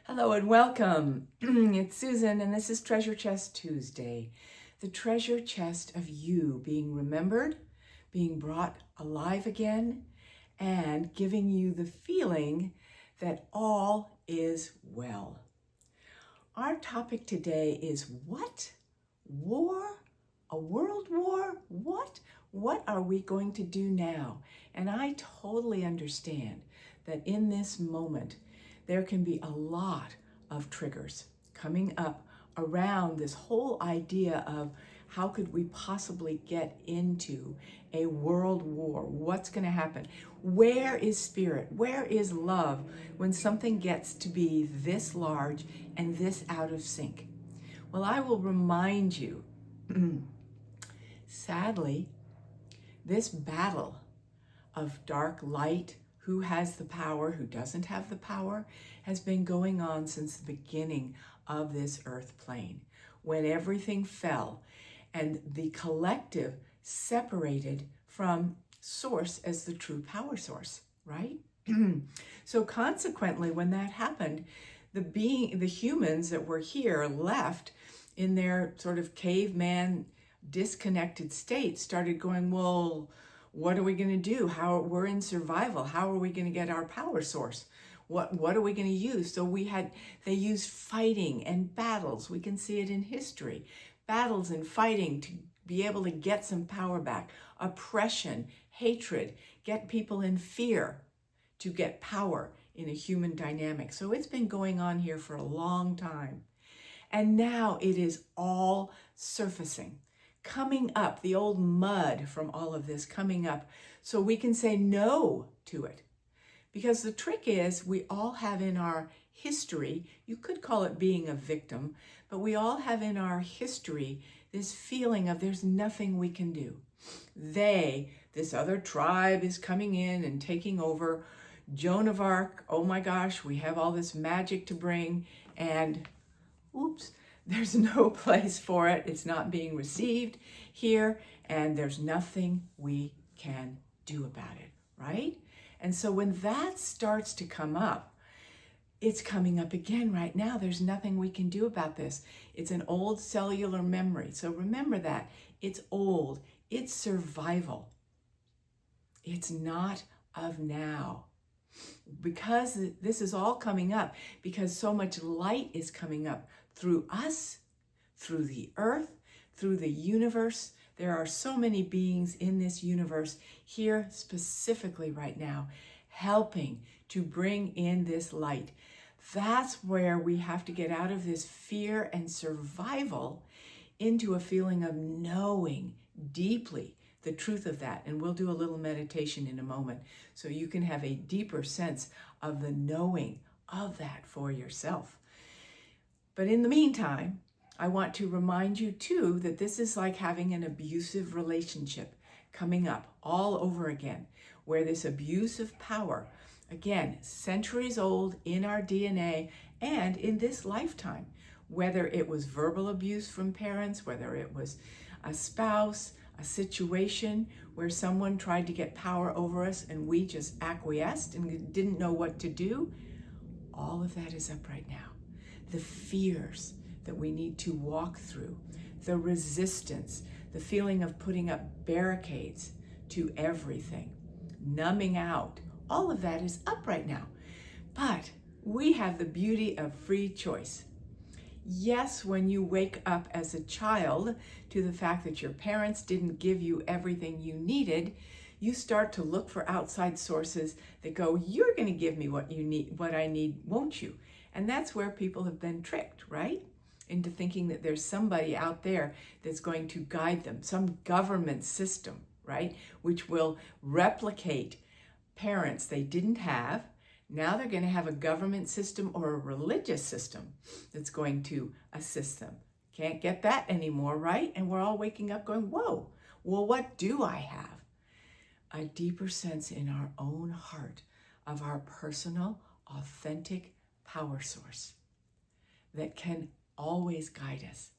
Hello and welcome. It's Susan, and this is Treasure Chest Tuesday. The treasure chest of you being remembered, being brought alive again, and giving you the feeling that all is well. Our topic today is what? War? A world war? What? What are we going to do now? And I totally understand that in this moment, there can be a lot of triggers coming up around this whole idea of how could we possibly get into a world war? What's going to happen? Where is spirit? Where is love when something gets to be this large and this out of sync? Well, I will remind you, sadly, this battle of dark light, who has the power, who doesn't have the power, has been going on since the beginning of this earth plane, when everything fell and the collective separated from source as the true power source, right? So consequently, when that happened, the humans that were here left in their sort of caveman disconnected state started going, well, what are we going to do? We're in survival. How are we going to get our power source? What are we going to use? So they used fighting and battles. We can see it in history. Battles and fighting to be able to get some power back. Oppression, hatred, get people in fear to get power in a human dynamic. So it's been going on here for a long time. And now it is all surfacing, coming up, the old mud from all of this coming up, so we can say no to it. Because the trick is, we all have in our history, you could call it being a victim, but we all have in our history this feeling of there's nothing we can do. This other tribe is coming in and taking over. Joan of Arc, oh my gosh, we have all this magic to bring, and oops, there's no place for it. It's not being received here, and there's nothing we can do about it, right? And so when that starts to come up, it's coming up again right now. There's nothing we can do about this. It's an old cellular memory. So remember that. It's old. It's survival. It's not of now. Because this is all coming up, because so much light is coming up through us, through the earth, through the universe. There are so many beings in this universe here specifically right now, helping to bring in this light. That's where we have to get out of this fear and survival into a feeling of knowing deeply the truth of that. And we'll do a little meditation in a moment so you can have a deeper sense of the knowing of that for yourself. But in the meantime, I want to remind you too that this is like having an abusive relationship coming up all over again, where this abuse of power, again, centuries old in our DNA and in this lifetime, whether it was verbal abuse from parents, whether it was a spouse, a situation where someone tried to get power over us and we just acquiesced and didn't know what to do, all of that is up right now. The fears that we need to walk through, the resistance, the feeling of putting up barricades to everything, numbing out, all of that is up right now. But we have the beauty of free choice. Yes, when you wake up as a child to the fact that your parents didn't give you everything you needed, you start to look for outside sources that go, you're going to give me what you need, what I need, won't you? And that's where people have been tricked, right? Into thinking that there's somebody out there that's going to guide them, some government system, right? Which will replicate parents they didn't have. Now they're going to have a government system or a religious system that's going to assist them. Can't get that anymore, right? And we're all waking up going, whoa, well, what do I have? A deeper sense in our own heart of our personal, authentic power source that can always guide us.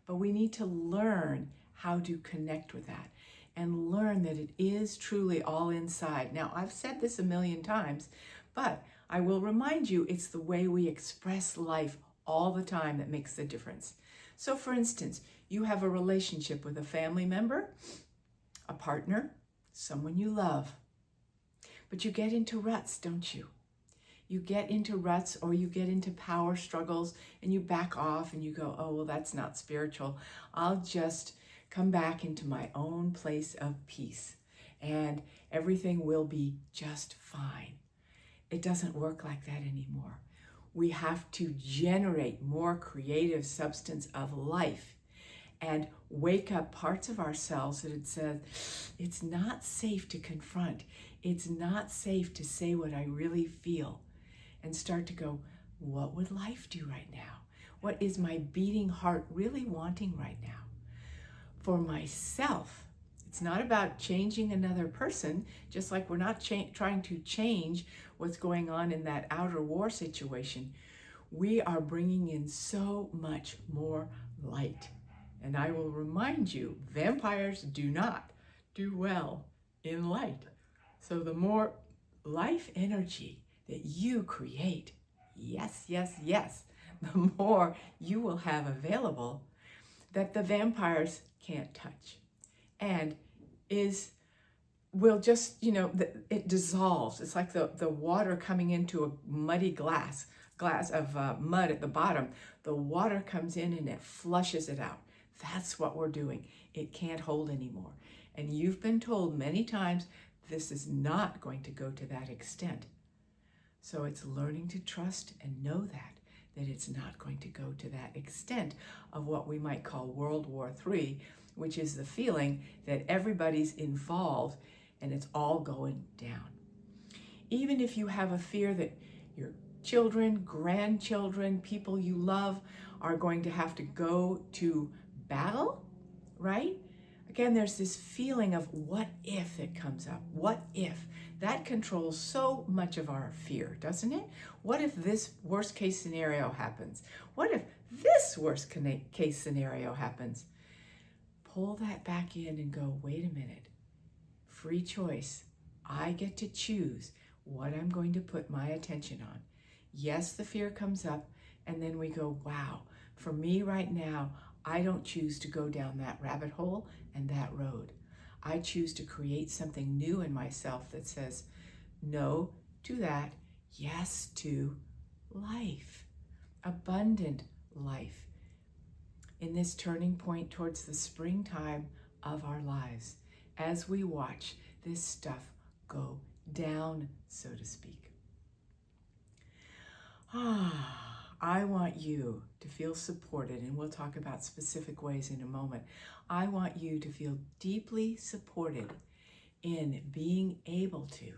But we need to learn how to connect with that and learn that it is truly all inside. Now, I've said this a million times, but I will remind you, it's the way we express life all the time that makes the difference. So for instance, you have a relationship with a family member, a partner, someone you love, but you get into ruts, don't you? You get into ruts, or you get into power struggles, and you back off and you go, oh, well, that's not spiritual. I'll just come back into my own place of peace and everything will be just fine. It doesn't work like that anymore. We have to generate more creative substance of life and wake up parts of ourselves that it says, it's not safe to confront. It's not safe to say what I really feel. And start to go, what would life do right now? What is my beating heart really wanting right now? For myself, it's not about changing another person, just like we're not trying to change what's going on in that outer war situation. We are bringing in so much more light. And I will remind you, vampires do not do well in light. So the more life energy that you create, yes, yes, yes, the more you will have available that the vampires can't touch. And will just, it dissolves. It's like the water coming into a muddy glass of mud at the bottom. The water comes in and it flushes it out. That's what we're doing. It can't hold anymore. And you've been told many times this is not going to go to that extent. So it's learning to trust and know that it's not going to go to that extent of what we might call World War III, which is the feeling that everybody's involved and it's all going down. Even if you have a fear that your children, grandchildren, people you love are going to have to go to battle, right? Again, there's this feeling of what if it comes up? What if? That controls so much of our fear, doesn't it? What if this worst case scenario happens? What if this worst case scenario happens? Pull that back in and go, wait a minute. Free choice. I get to choose what I'm going to put my attention on. Yes, the fear comes up, and then we go, wow, for me right now, I don't choose to go down that rabbit hole and that road. I choose to create something new in myself that says no to that, yes to life, abundant life. In this turning point towards the springtime of our lives, as we watch this stuff go down, so to speak. I want you to feel supported, and we'll talk about specific ways in a moment. I want you to feel deeply supported in being able to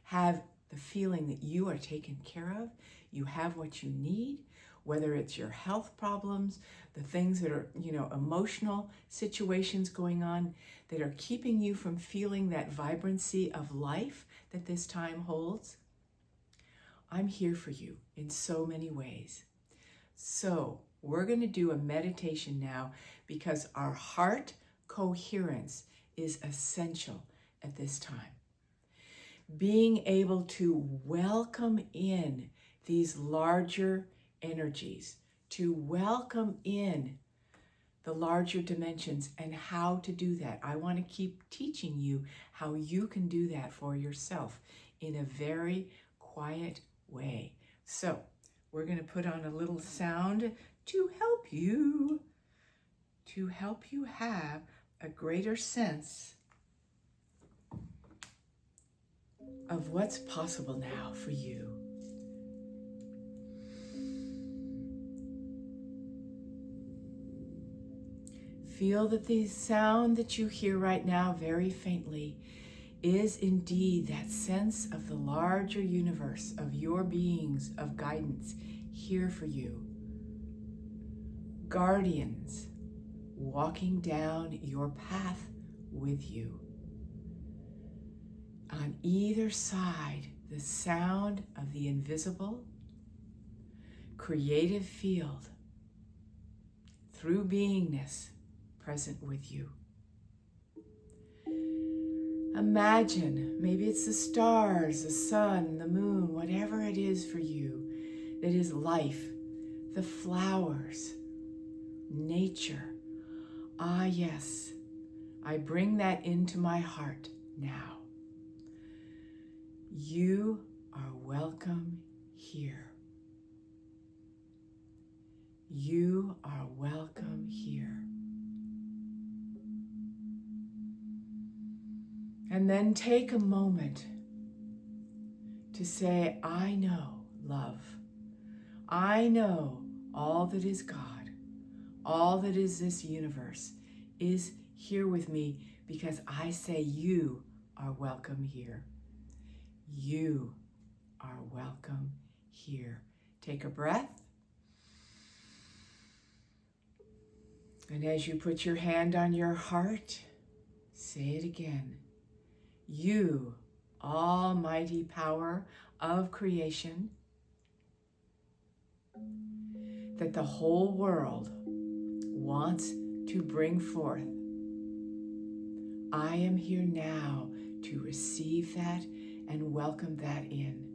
have the feeling that you are taken care of, you have what you need, whether it's your health problems, the things that are, emotional situations going on that are keeping you from feeling that vibrancy of life that this time holds. I'm here for you in so many ways. So we're going to do a meditation now because our heart coherence is essential at this time. Being able to welcome in these larger energies, to welcome in the larger dimensions and how to do that. I want to keep teaching you how you can do that for yourself in a very quiet way. So we're going to put on a little sound to help you have a greater sense of what's possible now for you. Feel that the sound that you hear right now very faintly is indeed that sense of the larger universe, of your beings, of guidance here for you. Guardians walking down your path with you. On either side, the sound of the invisible, creative field through beingness present with you. Imagine, maybe it's the stars, the sun, the moon, whatever it is for you that is life, the flowers, nature. Ah, yes, I bring that into my heart now. You are welcome here. You are welcome here. And then take a moment to say, I know love. I know all that is God, all that is this universe is here with me because I say you are welcome here. You are welcome here. Take a breath. And as you put your hand on your heart, say it again. You, almighty power of creation, that the whole world wants to bring forth. I am here now to receive that and welcome that in.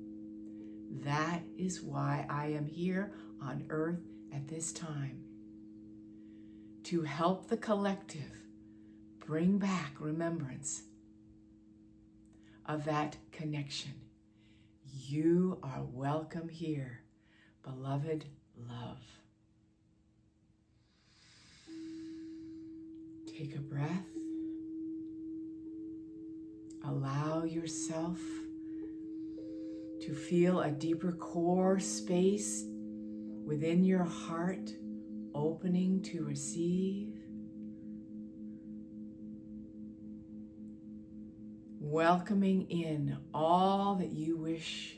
That is why I am here on earth at this time. To help the collective bring back remembrance of that connection. You are welcome here, beloved love. Take a breath. Allow yourself to feel a deeper core space within your heart, opening to receive. Welcoming in all that you wish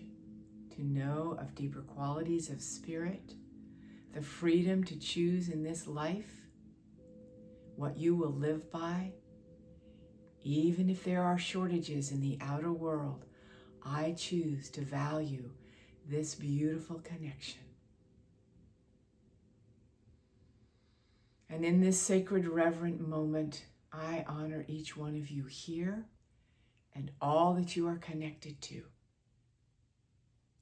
to know of deeper qualities of spirit, the freedom to choose in this life what you will live by. Even if there are shortages in the outer world, I choose to value this beautiful connection. And in this sacred, reverent moment, I honor each one of you here and all that you are connected to.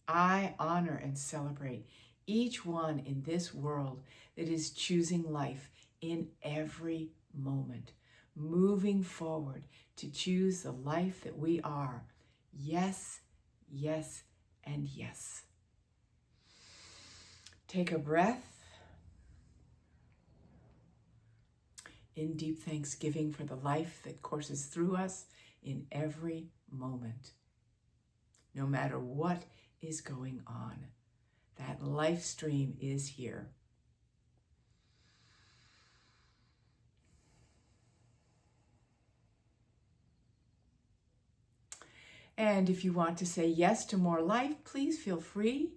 I honor and celebrate each one in this world that is choosing life in every moment, moving forward to choose the life that we are. Yes, yes, and yes. Take a breath in deep thanksgiving for the life that courses through us in every moment. No matter what is going on, that life stream is here. And if you want to say yes to more life, please feel free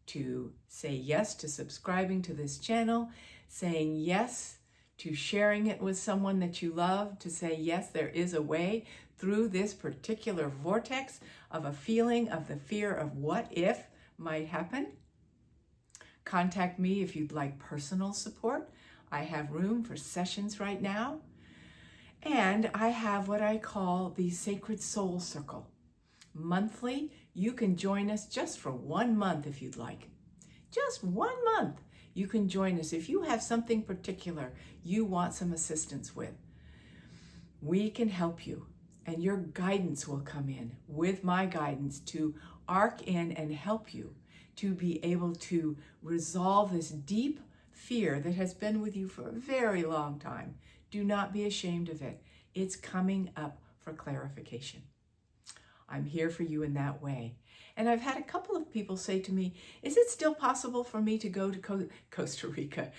to say yes to subscribing to this channel, saying yes to sharing it with someone that you love, to say yes, there is a way through this particular vortex of a feeling of the fear of what if might happen. Contact me if you'd like personal support. I have room for sessions right now. And I have what I call the Sacred Soul Circle. Monthly, you can join us just for 1 month if you'd like. Just 1 month. You can join us if you have something particular you want some assistance with. We can help you, and your guidance will come in with my guidance to arc in and help you to be able to resolve this deep fear that has been with you for a very long time. Do not be ashamed of it. It's coming up for clarification. I'm here for you in that way. And I've had a couple of people say to me, is it still possible for me to go to Costa Rica,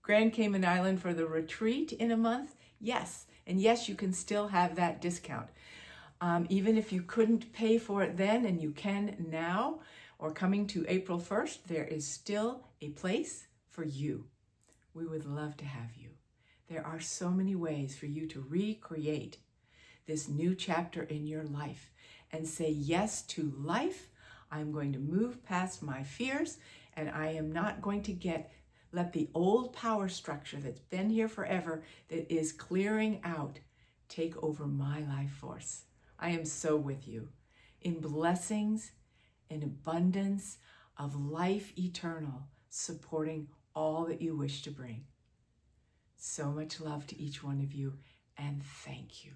Grand Cayman Island for the retreat in a month? Yes. And yes, you can still have that discount. Even if you couldn't pay for it then and you can now, or coming to April 1st, there is still a place for you. We would love to have you. There are so many ways for you to recreate this new chapter in your life and say yes to life. I'm going to move past my fears, and I am not going to let the old power structure that's been here forever, that is clearing out, take over my life force. I am so with you in blessings, in abundance of life eternal, supporting all that you wish to bring. So much love to each one of you, and thank you.